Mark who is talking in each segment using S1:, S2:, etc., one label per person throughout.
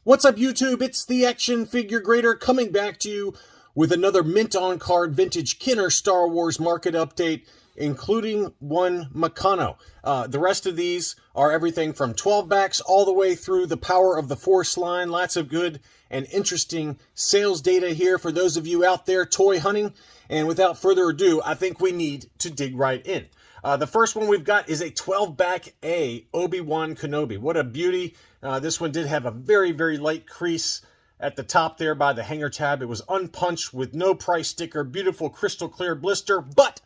S1: What's up, YouTube? It's the Action Figure Grader coming back to you with another mint on card vintage Kenner Star Wars market update, including one Meccano. The rest of these are everything from 12 backs all the way through the Power of the Force line. Lots of good and interesting sales data here for those of you out there toy hunting. And without further ado, I think we need to dig right in. The first one we've got is a 12-back A Obi-Wan Kenobi. What a beauty. This one did have a very, very light crease at the top there by the hanger tab. It was unpunched with no price sticker, beautiful crystal clear blister, but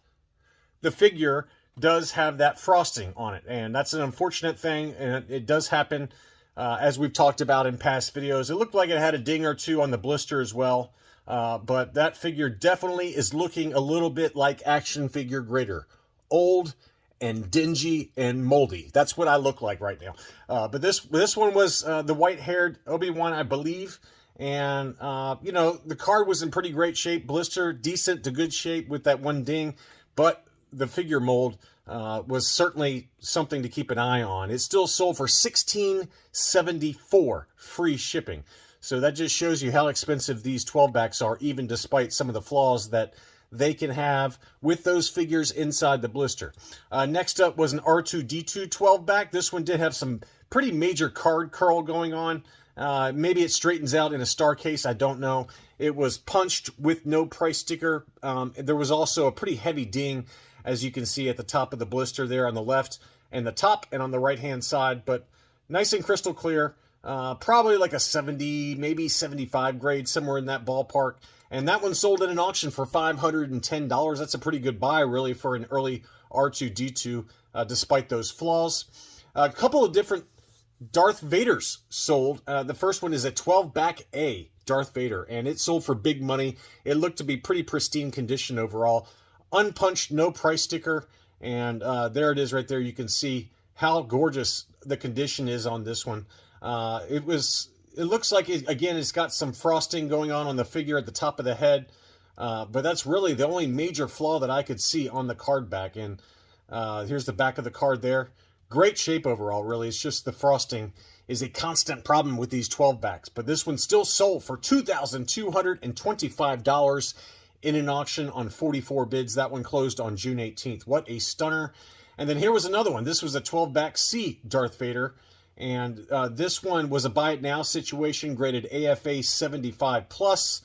S1: the figure does have that frosting on it, and that's an unfortunate thing, and it does happen as we've talked about in past videos. It looked like it had a ding or two on the blister as well, but that figure definitely is looking a little bit like Action Figure Grader. Old and dingy and moldy. That's what I look like right now. But this one was the white-haired Obi-Wan, I believe. And, you know, the card was in pretty great shape. Blister, decent to good shape with that one ding. But the figure mold was certainly something to keep an eye on. It still sold for $16.74 free shipping. So that just shows you how expensive these 12-backs are, even despite some of the flaws that they can have with those figures inside the blister. Next up was an R2-D2 12-back. This one did have some pretty major card curl going on. Maybe it straightens out in a star case, I don't know. It was punched with no price sticker. There was also a pretty heavy ding, as you can see at the top of the blister there on the left and the top and on the right-hand side, but nice and crystal clear. Probably like a 70, maybe 75 grade, somewhere in that ballpark. And that one sold at an auction for $510. That's a pretty good buy, really, for an early R2-D2, despite those flaws. A couple of different Darth Vaders sold. The first one is a 12-back A Darth Vader, and it sold for big money. It looked to be pretty pristine condition overall. Unpunched, no price sticker, and there it is right there. You can see how gorgeous the condition is on this one. It looks like, again, it's got some frosting going on the figure at the top of the head. But that's really the only major flaw that I could see on the card back. And here's the back of the card there. Great shape overall, really. It's just the frosting is a constant problem with these 12-backs. But this one still sold for $2,225 in an auction on 44 bids. That one closed on June 18th. What a stunner. And then here was another one. This was a 12-back C Darth Vader. And this one was a buy it now situation, graded AFA 75 plus.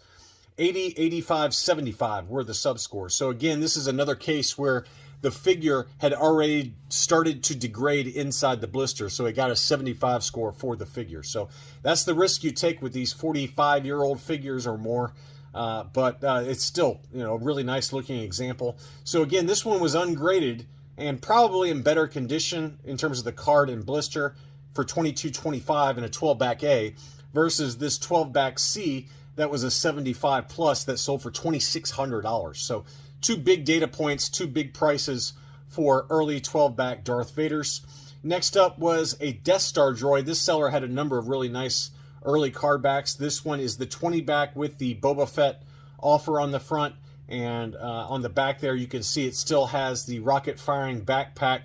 S1: 80, 85, 75 were the sub-scores. So again, this is another case where the figure had already started to degrade inside the blister, so it got a 75 score for the figure. So that's the risk you take with these 45-year-old figures or more. But it's still, you know, a really nice looking example. So again, this one was ungraded and probably in better condition in terms of the card and blister for $22.25 in a 12-back A versus this 12-back C that was a 75 plus that sold for $2,600. So two big data points, two big prices for early 12-back Darth Vaders. Next up was a Death Star droid. This seller had a number of really nice early card backs. This one is the 20-back with the Boba Fett offer on the front, and on the back there you can see it still has the rocket firing backpack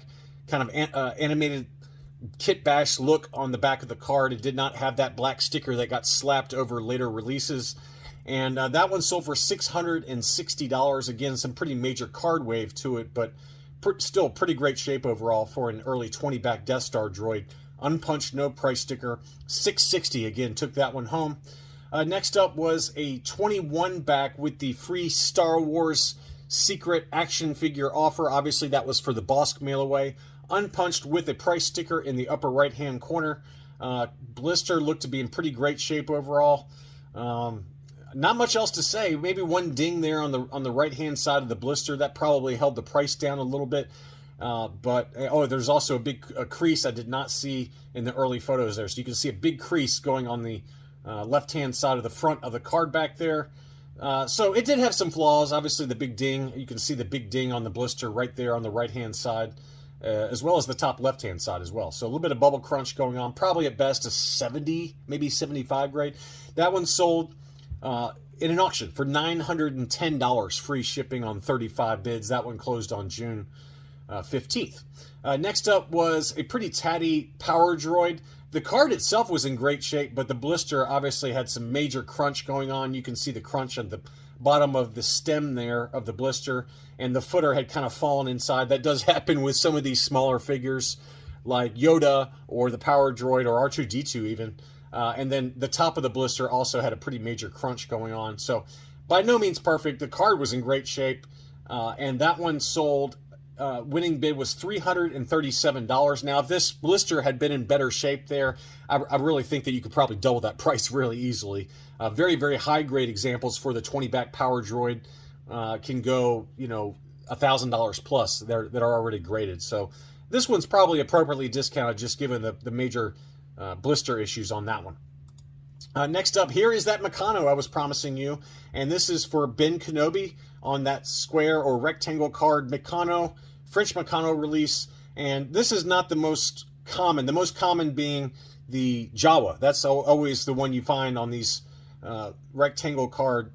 S1: kind of animated kit bash look on the back of the card. It did not have that black sticker that got slapped over later releases. And that one sold for $660. Again, some pretty major card wave to it, but still pretty great shape overall for an early 20-back Death Star droid. Unpunched, no price sticker. $660 again, took that one home. Next up was a 21-back with the free Star Wars secret action figure offer. Obviously, that was for the Bosk mail away. Unpunched with a price sticker in the upper right-hand corner. Blister looked to be in pretty great shape overall. Not much else to say. Maybe one ding there on the right-hand side of the blister. That probably held the price down a little bit. There's also a big crease I did not see in the early photos there. So you can see a big crease going on the left-hand side of the front of the card back there. So it did have some flaws. Obviously, the big ding. You can see the big ding on the blister right there on the right-hand side. As well as the top left-hand side as well. So a little bit of bubble crunch going on. Probably at best a 70, maybe 75 grade. That one sold in an auction for $910, free shipping on 35 bids. That one closed on June 15th. Next up was a pretty tatty power droid. The card itself was in great shape, but the blister obviously had some major crunch going on. You can see the crunch on the bottom of the stem there of the blister, and the footer had kind of fallen inside. That does happen with some of these smaller figures like Yoda or the Power Droid or R2-D2 even. And then the top of the blister also had a pretty major crunch going on. So by no means perfect. The card was in great shape, and that one sold. Winning bid was $337. Now, if this blister had been in better shape there, I really think that you could probably double that price really easily. Very, very high grade examples for the 20-back Power Droid can go, $1,000 plus that are already graded. So this one's probably appropriately discounted just given the major blister issues on that one. Next up, here is that Meccano I was promising you, and this is for Ben Kenobi on that square or rectangle card Meccano, French Meccano release, and this is not the most common. The most common being the Jawa. That's always the one you find on these rectangle card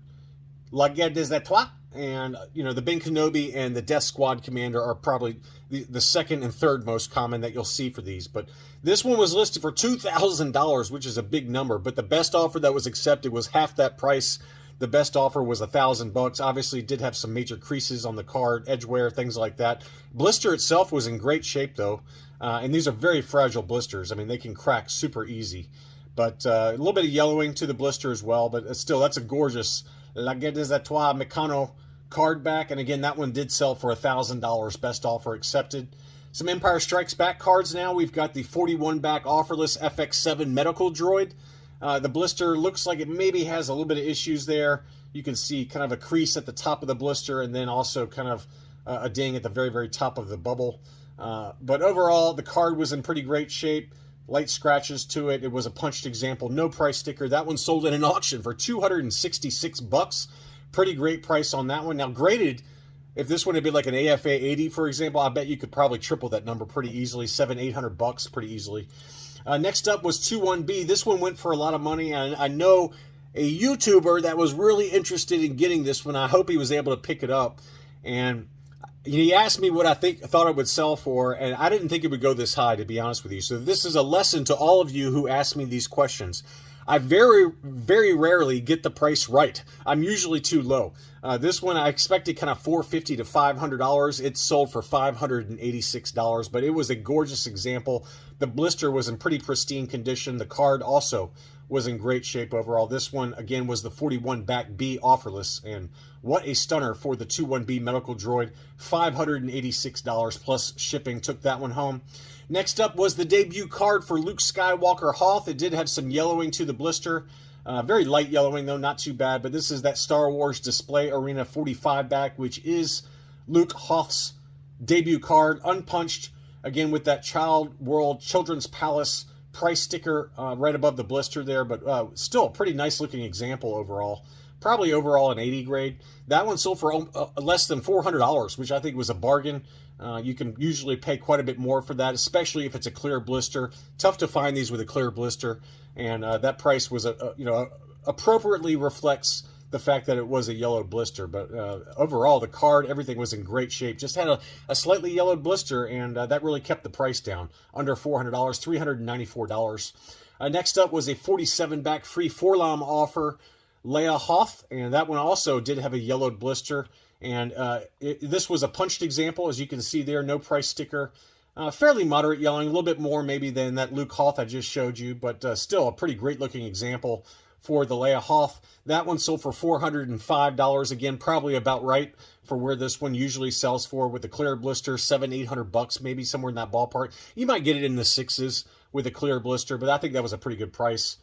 S1: La Guerre des Étoiles, and the Ben Kenobi and the Death Squad Commander are probably the second and third most common that you'll see for these. But this one was listed for $2,000, which is a big number, but the best offer that was accepted was half that price. The best offer was $1,000. Obviously, it did have some major creases on the card, edge wear, things like that. Blister itself was in great shape, though, and these are very fragile blisters. I mean, they can crack super easy. But a little bit of yellowing to the blister as well, but still, that's a gorgeous La Guerre des Étoiles Meccano card back. And again, that one did sell for $1,000. Best offer accepted. Some Empire Strikes Back cards now. We've got the 41-back offerless FX7 Medical Droid. The blister looks like it maybe has a little bit of issues there. You can see kind of a crease at the top of the blister and then also kind of a ding at the very, very top of the bubble. But overall, the card was in pretty great shape. Light scratches to it. It was a punched example. No price sticker. That one sold in an auction for $266. Pretty great price on that one. Now, graded, if this one had been like an AFA 80, for example, I bet you could probably triple that number pretty easily. $700-800 pretty easily. Next up was 21B. This one went for a lot of money, and I know a YouTuber that was really interested in getting this one. I hope he was able to pick it up. And he asked me what I thought it would sell for, and I didn't think it would go this high, to be honest with you. So this is a lesson to all of you who ask me these questions. I very, very rarely get the price right. I'm usually too low. This one I expected kind of $450 to $500. It sold for $586, but it was a gorgeous example. The blister was in pretty pristine condition. The card also was in great shape overall. This one, again, was the 41-back B offerless, and what a stunner for the 21B Medical Droid. $586 plus shipping took that one home. Next up was the debut card for Luke Skywalker Hoth. It did have some yellowing to the blister. Very light yellowing, though, not too bad. But this is that Star Wars Display Arena 45-back, which is Luke Hoth's debut card, unpunched, again, with that Child World Children's Palace price sticker right above the blister there. But still a pretty nice-looking example overall. Probably overall an 80 grade. That one sold for less than $400, which I think was a bargain. You can usually pay quite a bit more for that, especially if it's a clear blister. Tough to find these with a clear blister, and that price was appropriately reflects the fact that it was a yellowed blister. But overall, the card, everything was in great shape. Just had a slightly yellowed blister, and that really kept the price down under $400, $394. Next up was a 47-back free Forlam offer, Leia Hoth, and that one also did have a yellowed blister. And this was a punched example, as you can see there, no price sticker. Fairly moderate yellowing, a little bit more maybe than that Luke Hoth I just showed you, but still a pretty great looking example for the Leia Hoth. That one sold for $405, again, probably about right for where this one usually sells for with the clear blister, $700-800, maybe somewhere in that ballpark. You might get it in the sixes with a clear blister, but I think that was a pretty good price.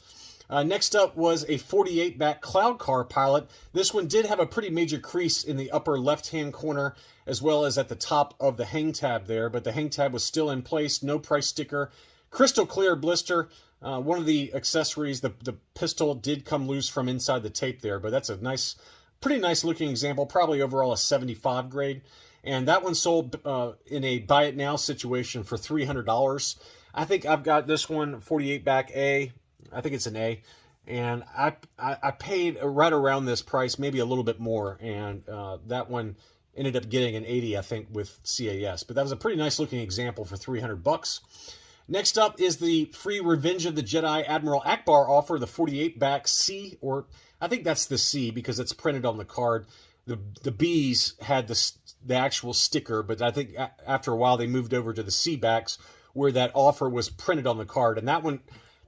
S1: Next up was a 48-back Cloud Car Pilot. This one did have a pretty major crease in the upper left-hand corner as well as at the top of the hang tab there, but the hang tab was still in place, no price sticker. Crystal clear blister. One of the accessories, the pistol did come loose from inside the tape there, but that's a nice, pretty nice looking example, probably overall a 75 grade. And that one sold in a buy it now situation for $300. I think I've got this one, 48-back A. I think it's an A, and I paid right around this price, maybe a little bit more, and that one ended up getting an 80, I think, with CAS. But that was a pretty nice looking example for $300. Next up is the free Revenge of the Jedi Admiral Akbar offer, the 48 back C, or I think that's the C because it's printed on the card. The B's had the actual sticker, but I think after a while they moved over to the C backs where that offer was printed on the card. And that one,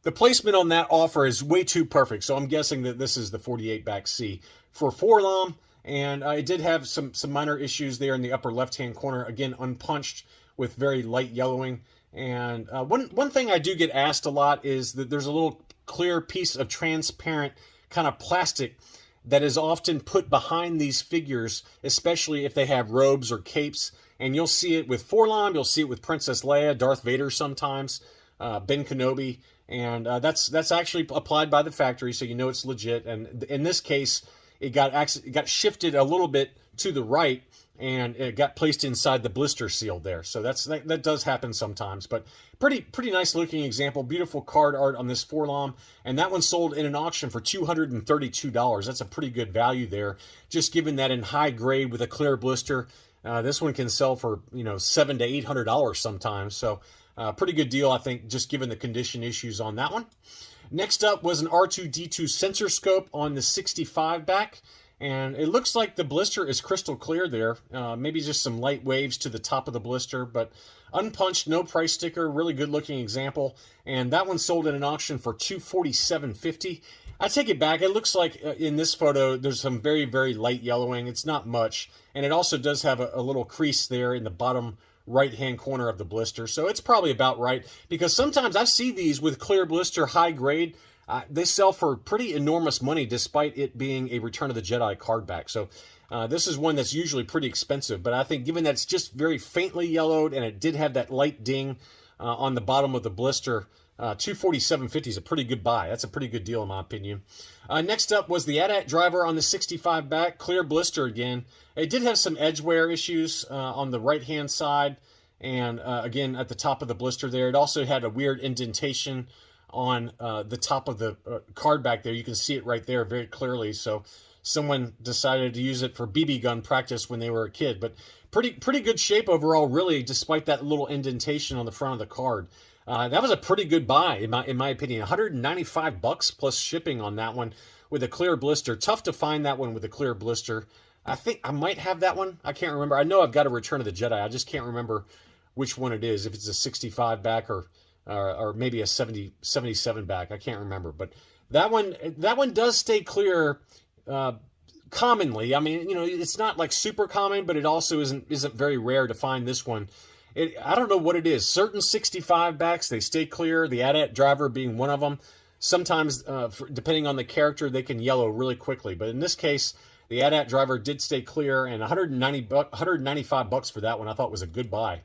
S1: the placement on that offer is way too perfect. So I'm guessing that this is the 48 back C for 4-LOM. And it did have some minor issues there in the upper left-hand corner. Again, unpunched with very light yellowing. And one thing I do get asked a lot is that there's a little clear piece of transparent kind of plastic that is often put behind these figures, especially if they have robes or capes. And you'll see it with 4-LOM, you'll see it with Princess Leia, Darth Vader sometimes, Ben Kenobi. And that's actually applied by the factory, so you know it's legit. And in this case, it got shifted a little bit to the right, and it got placed inside the blister seal there. So that does happen sometimes, but pretty nice looking example. Beautiful card art on this 4-LOM, and that one sold in an auction for $232. That's a pretty good value there, just given that in high grade with a clear blister. This one can sell for $700 to $800 sometimes. So pretty good deal, I think, just given the condition issues on that one. Next up was an R2-D2 sensor scope on the 65 back. And it looks like the blister is crystal clear there. Maybe just some light waves to the top of the blister, but unpunched, no price sticker, really good looking example. And that one sold in an auction for $247.50. I take it back. It looks like in this photo, there's some very, very light yellowing. It's not much. And it also does have a little crease there in the bottom right-hand corner of the blister. So it's probably about right, because sometimes I see these with clear blister high grade. They sell for pretty enormous money despite it being a Return of the Jedi card back. So this is one that's usually pretty expensive, but I think given that it's just very faintly yellowed and it did have that light ding on the bottom of the blister, $247.50 is a pretty good buy. That's a pretty good deal in my opinion. Next up was the AT-AT driver on the 65 back, clear blister again. It did have some edge wear issues on the right-hand side and again at the top of the blister there. It also had a weird indentation on the top of the card back there. You can see it right there very clearly. So someone decided to use it for BB gun practice when they were a kid. But pretty good shape overall, really, despite that little indentation on the front of the card. That was a pretty good buy, in my opinion. $195 plus shipping on that one with a clear blister. Tough to find that one with a clear blister. I think I might have that one. I can't remember. I know I've got a Return of the Jedi. I just can't remember which one it is, if it's a 65 back or maybe a 77 back. I can't remember, but that one does stay clear commonly. I mean, it's not like super common, but it also isn't very rare to find this one. I don't know what it is. Certain 65 backs, they stay clear. The AT-AT driver being one of them. Sometimes, depending on the character, they can yellow really quickly. But in this case, the AT-AT driver did stay clear, and $195 for that one I thought was a good buy.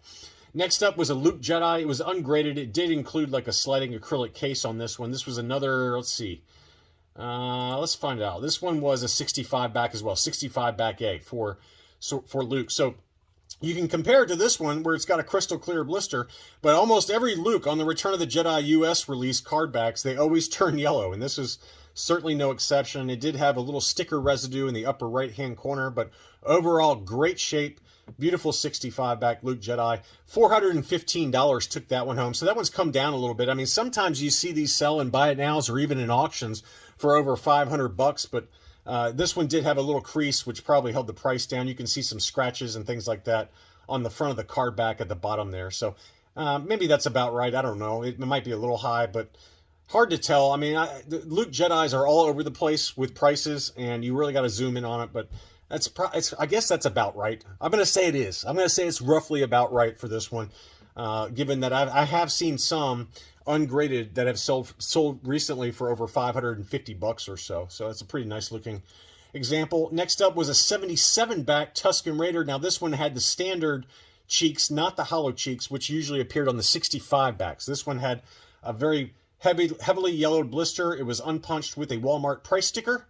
S1: Next up was a Luke Jedi. It was ungraded. It did include like a sliding acrylic case on this one. This was another, let's see. Let's find out. This one was a 65 back as well. 65 back A for Luke. So you can compare it to this one where it's got a crystal clear blister, but almost every Luke on the Return of the Jedi US release card backs, they always turn yellow, and this is certainly no exception. It did have a little sticker residue in the upper right-hand corner, but overall, great shape. Beautiful 65 back Luke Jedi. $415 took that one home. So that one's come down a little bit. I mean, sometimes you see these sell in buy it nows or even in auctions for over $500, but this one did have a little crease, which probably held the price down. You can see some scratches and things like that on the front of the card back at the bottom there. So maybe that's about right. I don't know. It might be a little high, but hard to tell. I mean, the Luke Jedis are all over the place with prices, and you really got to zoom in on it, but I guess that's about right. I'm going to say it is. I'm going to say it's roughly about right for this one, given that I have seen some ungraded that have sold recently for over $550 or so. So that's a pretty nice looking example. Next up was a 77 back Tusken Raider. Now this one had the standard cheeks, not the hollow cheeks, which usually appeared on the 65 backs. This one had a very heavily yellowed blister. It was unpunched with a Walmart price sticker.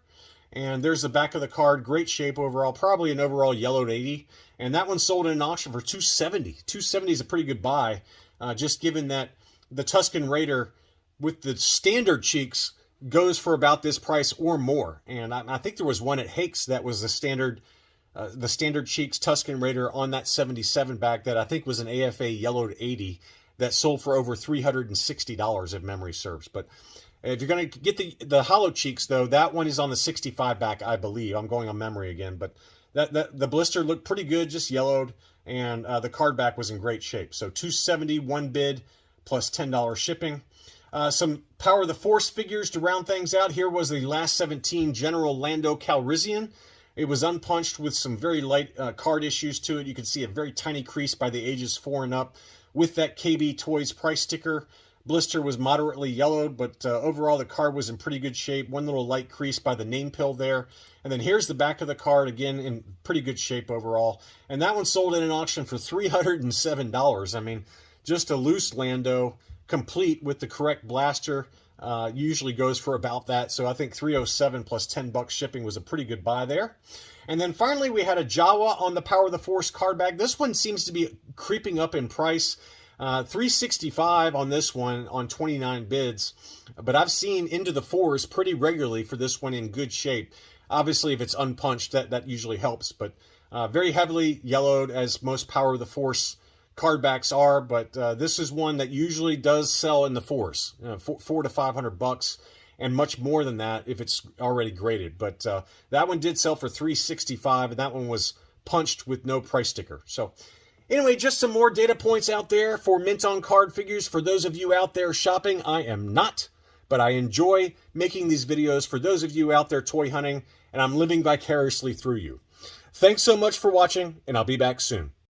S1: And there's the back of the card. Great shape overall. Probably an overall yellowed 80. And that one sold in an auction for $270. $270 is a pretty good buy, just given that the Tusken Raider with the standard cheeks goes for about this price or more. And I think there was one at Hakes that was the standard cheeks Tusken Raider on that 77 back that I think was an AFA yellowed 80. that sold for over $360 if memory serves. But if you're going to get the hollow cheeks, though, that one is on the 65 back, I believe. I'm going on memory again, but the blister looked pretty good, just yellowed, and the card back was in great shape. So $270 one bid plus $10 shipping. Some Power of the Force figures to round things out. Here was the last 17 General Lando Calrissian. It was unpunched with some very light card issues to it. You can see a very tiny crease by the ages 4 and up with that KB Toys price sticker. Blister was moderately yellowed, but overall the card was in pretty good shape. One little light crease by the name pill there. And then here's the back of the card, again, in pretty good shape overall. And that one sold in an auction for $307. I mean, just a loose Lando, complete with the correct blaster, usually goes for about that. So I think $307 plus $10 shipping was a pretty good buy there. And then finally, we had a Jawa on the Power of the Force card bag. This one seems to be creeping up in price. $365 on this one on 29 bids, but I've seen into the 4s pretty regularly for this one in good shape. Obviously, if it's unpunched, that usually helps, but very heavily yellowed, as most Power of the Force card backs are, but this is one that usually does sell in the 4s, $400 to $500, and much more than that if it's already graded. But that one did sell for $365, and that one was punched with no price sticker. So anyway, just some more data points out there for mint on card figures. For those of you out there shopping, I am not, but I enjoy making these videos for those of you out there toy hunting, and I'm living vicariously through you. Thanks so much for watching, and I'll be back soon.